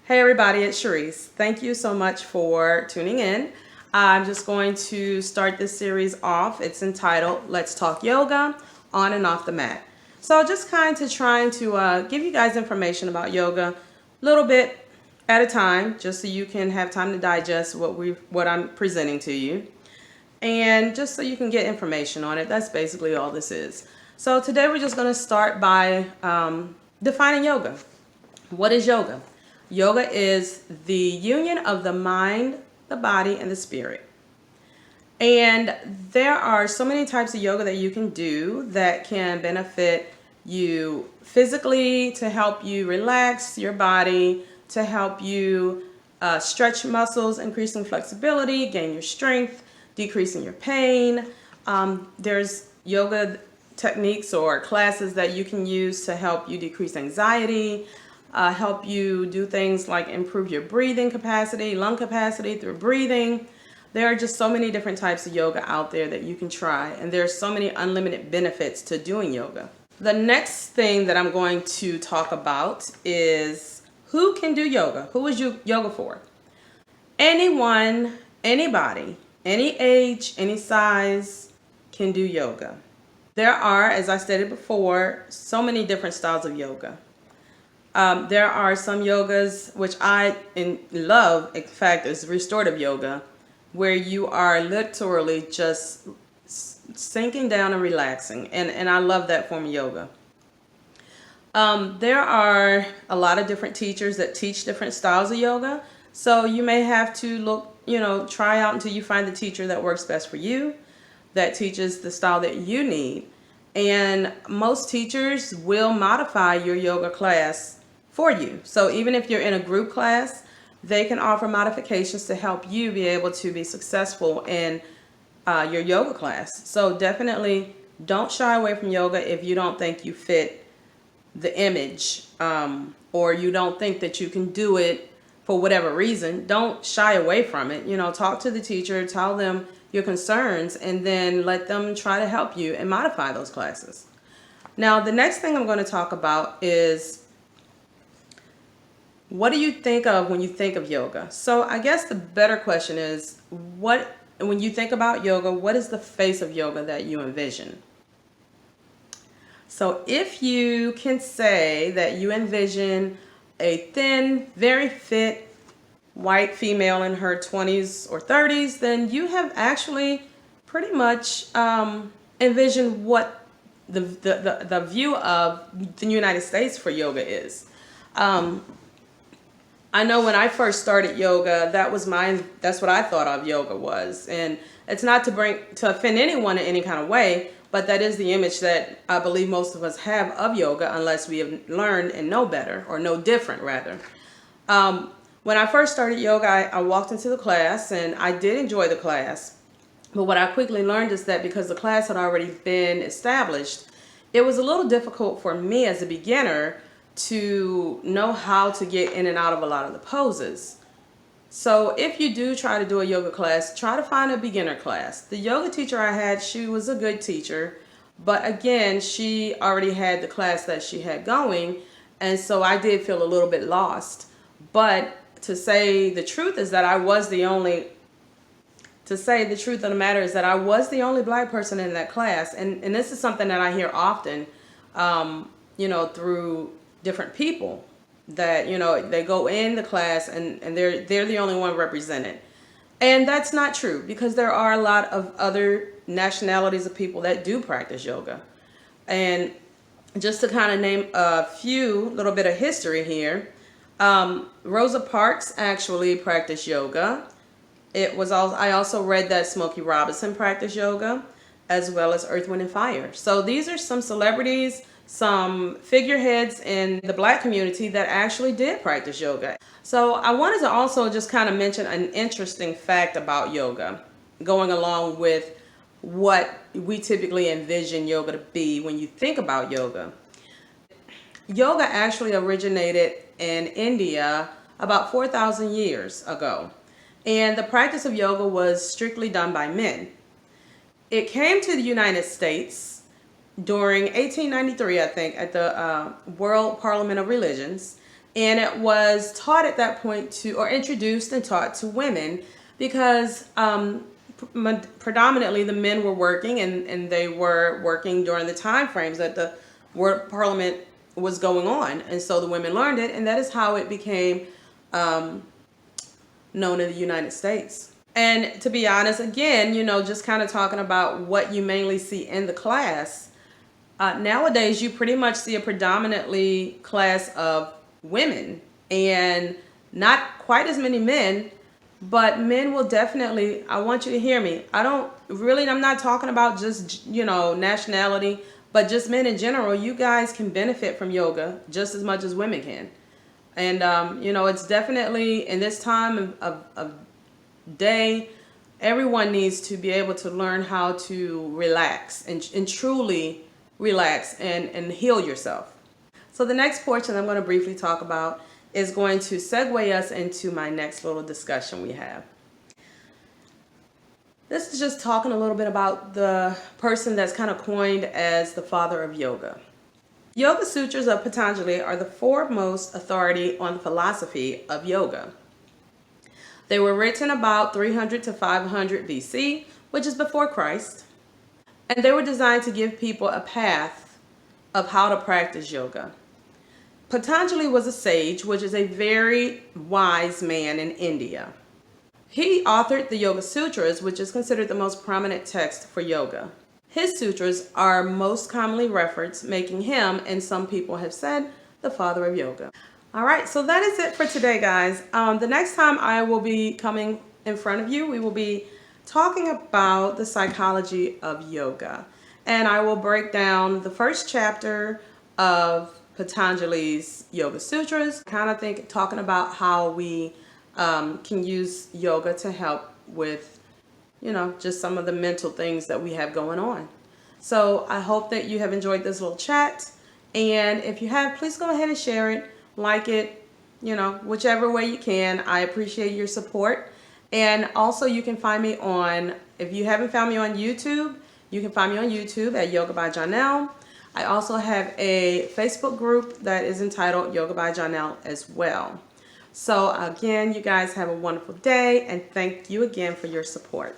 Hey everybody, it's Sharice. Thank you so much for tuning in. I'm just going to start this series off. It's entitled Let's Talk Yoga on and off the mat. So just kind of trying to give you guys information about yoga a little bit at a time, just so you can have time to digest what I'm presenting to you. And just so you can get information on it. That's basically all this is. So today we're just going to start by defining yoga. What is yoga? Yoga is the union of the mind, the body, and the spirit. And there are so many types of yoga that you can do that can benefit you physically, to help you relax your body, to help you stretch muscles, increasing flexibility, gain your strength, decreasing your pain. There's yoga techniques or classes that you can use to help you decrease anxiety, help you do things like improve your breathing capacity, lung capacity through breathing. There are just so many different types of yoga out there that you can try, and there's so many unlimited benefits to doing yoga. The next thing that I'm going to talk about is who can do yoga? Who is yoga for? Anyone, anybody, any age, any size can do yoga. There are, as I stated before, so many different styles of yoga. There are some yogas which I love, in fact, is restorative yoga, where you are literally just sinking down and relaxing. And I love that form of yoga. There are a lot of different teachers that teach different styles of yoga. So you may have to try out until you find the teacher that works best for you, that teaches the style that you need. And most teachers will modify your yoga class for you. So even if you're in a group class, they can offer modifications to help you be able to be successful in your yoga class. So definitely don't shy away from yoga if you don't think you fit the image, or you don't think that you can do it for whatever reason. Don't shy away from it. Talk to the teacher, tell them your concerns, and then let them try to help you and modify those classes. Now, the next thing I'm going to talk about is, what do you think of when you think of yoga? So I guess the better question is, when you think about yoga, what is the face of yoga that you envision? So if you can say that you envision a thin, very fit, white female in her 20s or 30s, then you have actually pretty much envisioned what the view of the United States for yoga is. I know when I first started yoga, that's what I thought of yoga was. And it's not to offend anyone in any kind of way, but that is the image that I believe most of us have of yoga, unless we have learned and know better, or know different rather. When I first started yoga, I walked into the class and I did enjoy the class. But what I quickly learned is that because the class had already been established, it was a little difficult for me as a beginner to know how to get in and out of a lot of the poses. So if you do try to do a yoga class, try to find a beginner class. The yoga teacher I had, she was a good teacher, but again, she already had the class that she had going, and so I did feel a little bit lost. But to say the truth is that to say the truth of the matter is that I was the only black person in that class, and this is something that I hear often, through different people, that they go in the class and they're the only one represented. And that's not true, because there are a lot of other nationalities of people that do practice yoga. And just to kind of name a few, little bit of history here, Rosa Parks actually practiced yoga. I also read that Smokey Robinson practiced yoga, as well as Earth, Wind, and Fire. So these are some celebrities, some figureheads in the black community that actually did practice yoga. So I wanted to also just kind of mention an interesting fact about yoga, going along with what we typically envision yoga to be when you think about yoga. Yoga actually originated in India about 4,000 years ago, and the practice of yoga was strictly done by men. It came to the United States during 1893, I think, at the World Parliament of Religions, And it was taught at that point to, or introduced and taught to women because predominantly the men were working, and they were working during the time frames that the World Parliament was going on. And so the women learned it, and that is how it became known in the United States. And to be honest, again, just kind of talking about what you mainly see in the class, nowadays you pretty much see a predominantly class of women and not quite as many men, but men will definitely, I want you to hear me. I'm not talking about just, nationality, but just men in general. You guys can benefit from yoga just as much as women can. And, it's definitely in this time of day, everyone needs to be able to learn how to relax and truly relax and heal yourself. So the next portion I'm going to briefly talk about is going to segue us into my next little discussion we have. This is just talking a little bit about the person that's kind of coined as the father of yoga. Yoga Sutras of Patanjali are the foremost authority on the philosophy of yoga. They were written about 300 to 500 BC, which is before Christ, and they were designed to give people a path of how to practice yoga. Patanjali was a sage, which is a very wise man in India. He authored the Yoga Sutras, which is considered the most prominent text for yoga. His sutras are most commonly referenced, making him, and some people have said, the father of yoga. All right, so that is it for today, guys. The next time I will be coming in front of you, we will be talking about the psychology of yoga. And I will break down the first chapter of Patanjali's Yoga Sutras, talking about how we can use yoga to help with, just some of the mental things that we have going on. So I hope that you have enjoyed this little chat. And if you have, please go ahead and share it. Like it, whichever way you can. I appreciate your support. And also you can find me if you haven't found me on YouTube, you can find me on YouTube at Yoga by Janelle. I also have a Facebook group that is entitled Yoga by Janelle as well. So again, you guys have a wonderful day, and thank you again for your support.